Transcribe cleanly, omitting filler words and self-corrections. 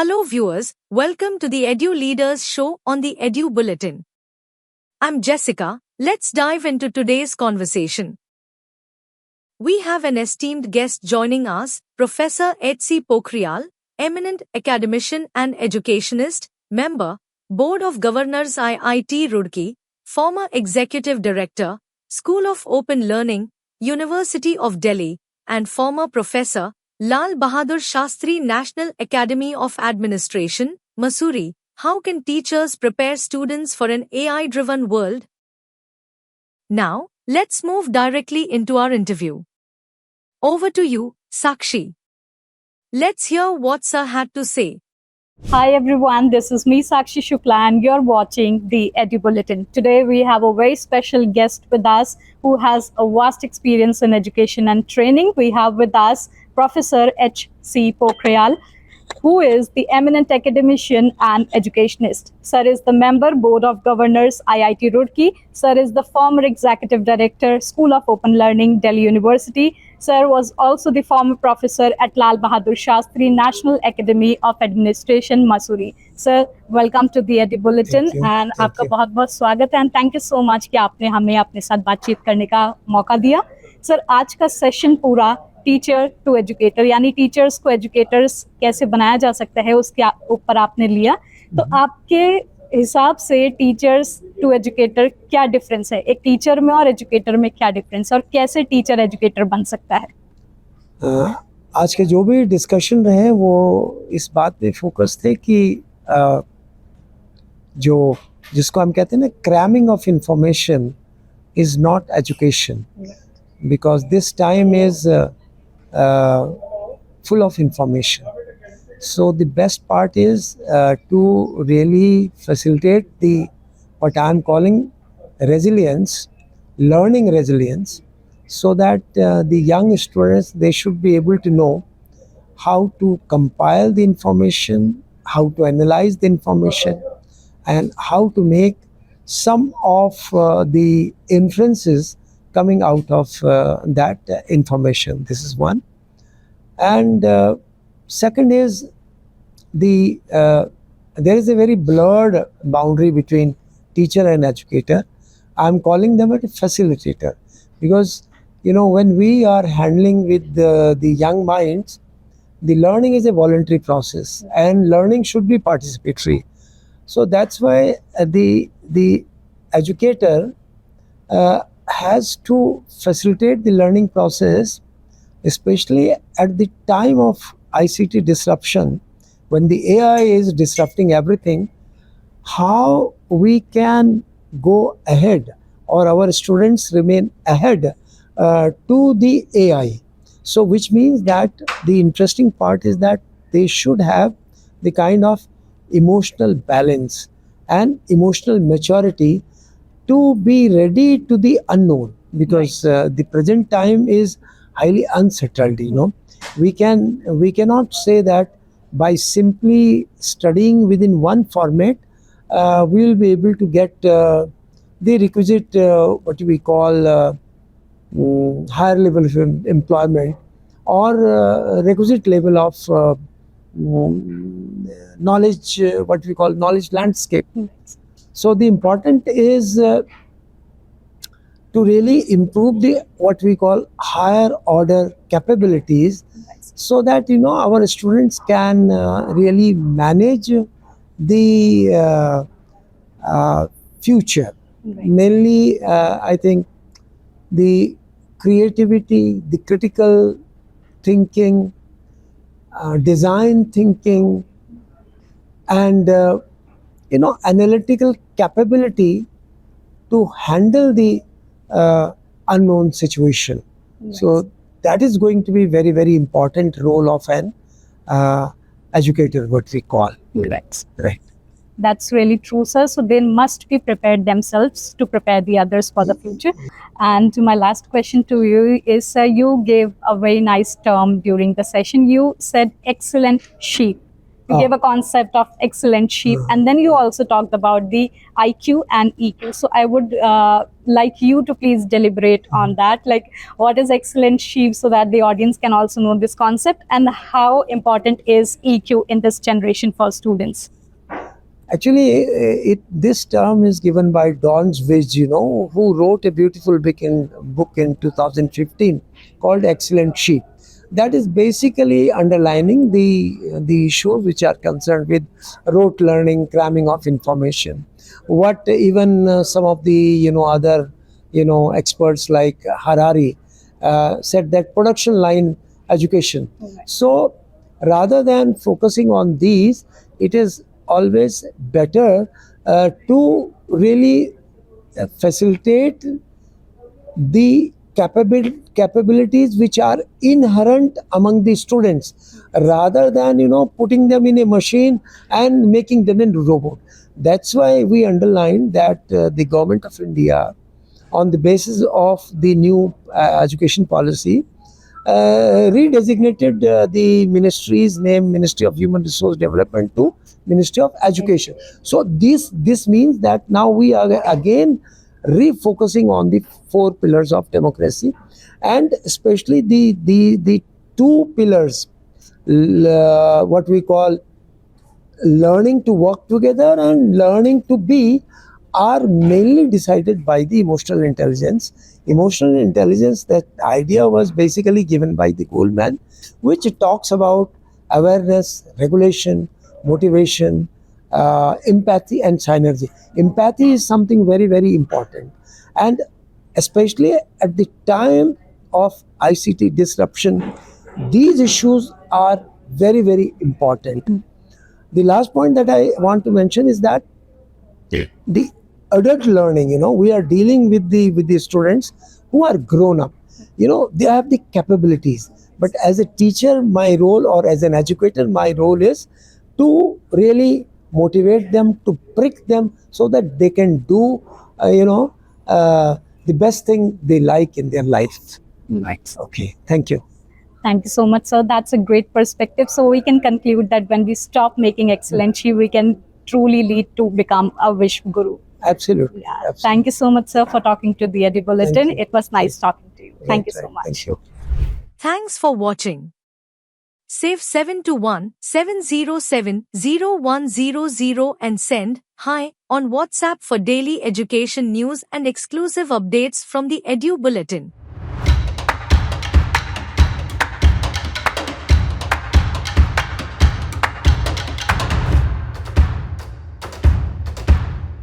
Hello viewers, welcome to the Edu-Leaders Show on the Edu Bulletin. I'm Jessica. Let's dive into today's conversation. We have an esteemed guest joining us, Professor Edu Pokhriyal, Eminent Academician and Educationist, member, Board of Governors IIT Roorkee, former Executive Director, School of Open Learning, University of Delhi, and former Professor, Lal Bahadur Shastri, National Academy of Administration, Mussoorie. How can teachers prepare students for an AI-driven world? Now, let's move directly into our interview. Over to you, Sakshi. Let's hear what Sir had to say. Hi everyone, this is me Sakshi Shukla and you're watching the Edu Bulletin. Today we have a very special guest with us who has a vast experience in education and training. We have with us Professor H.C. Pokhriyal, who is the Eminent Academician and Educationist. Sir is the member, Board of Governors, IIT Roorkee. Sir is the former Executive Director, School of Open Learning, Delhi University. Sir was also the former professor at Lal Bahadur Shastri, National Academy of Administration, Mussoorie. Sir, welcome to the Edu Bulletin and आपका बहुत-बहुत स्वागत है and thank you so much कि आपने हमें अपने साथ बातचीत करने का मौका दिया. सर, आज का सेशन पूरा टीचर टू एजुकेटर यानी टीचर्स को एजुकेटर्स कैसे बनाया जा सकता है उसके ऊपर आपने लिया. तो आपके हिसाब से टीचर्स टू एजुकेटर क्या डिफरेंस है, एक टीचर में और एजुकेटर में क्या डिफरेंस है और कैसे टीचर एजुकेटर बन सकता है? आज के जो भी डिस्कशन रहे वो इस बात पे फोकस थे कि जो जिसको हम कहते हैं ना cramming of information is not education, because this time is full of information. So the best part is to really facilitate what I am calling resilience, learning resilience, so that the young students, they should be able to know how to compile the information, how to analyze the information, and how to make some of the inferences coming out of that information. This is one. And second is there is a very blurred boundary between teacher and educator. I'm calling them a facilitator because when we are handling with the young minds, the learning is a voluntary process and learning should be participatory. So that's why the educator has to facilitate the learning process, especially at the time of ICT disruption, when the AI is disrupting everything, how we can go ahead or our students remain ahead to the AI. So which means that the interesting part is that they should have the kind of emotional balance and emotional maturity to be ready to the unknown, because the present time is highly unsettled. We cannot say that by simply studying within one format we will be able to get the requisite what we call higher level of employment or requisite level of knowledge, what we call knowledge landscape. So the important is to really improve the what we call higher order capabilities, so that our students can really manage the future. Mainly I think the creativity, the critical thinking, design thinking, and analytical capability to handle the unknown situation. Yes. So that is going to be very, very important role of an educator, what we call. Right. That's really true, sir. So they must be prepared themselves to prepare the others for the future. And my last question to you is, you gave a very nice term during the session. You said excellent sheep. You gave a concept of excellentship, and then you also talked about the IQ and EQ. So I would like you to please deliberate on that. Like, what is excellentship, so that the audience can also know this concept, and how important is EQ in this generation for students? Actually, this term is given by Don Zwiz, who wrote a beautiful book in 2015 called Excellent Sheep. That is basically underlining the issues which are concerned with rote learning, cramming of information. What even some of the other experts like Harari said, that production line education. So rather than focusing on these, it is always better to really facilitate the capabilities which are inherent among the students, rather than putting them in a machine and making them a robot. That's why we underline that the government of India, on the basis of the new education policy, redesignated the ministry's name, Ministry of Human Resource Development, to Ministry of Education. So this means that now we are again refocusing on the 4 pillars of democracy, and especially the 2 pillars, what we call learning to work together and learning to be, are mainly decided by the emotional intelligence. Emotional intelligence, that idea was basically given by the Goldman, which talks about awareness, regulation, motivation, empathy and synergy. Empathy is something very, very important. And especially at the time of ICT disruption, these issues are very, very important. The last point that I want to mention is that the adult learning, we are dealing with the students who are grown up. They have the capabilities. But as a teacher, my role, or as an educator, my role is to really motivate them, to prick them, so that they can do, the best thing they like in their life. Right. Okay, thank you. Thank you so much, sir. That's a great perspective. So we can conclude that when we stop making excellency, we can truly lead to become a wish guru. Absolutely. Yeah. Absolutely. Thank you so much, sir, for talking to the Edu Bulletin. you. It was nice talking to you. Thank you Right, so much. Thank you. Thanks for watching. Save 721-707-0100 and send hi on WhatsApp for daily education news and exclusive updates from the Edu Bulletin.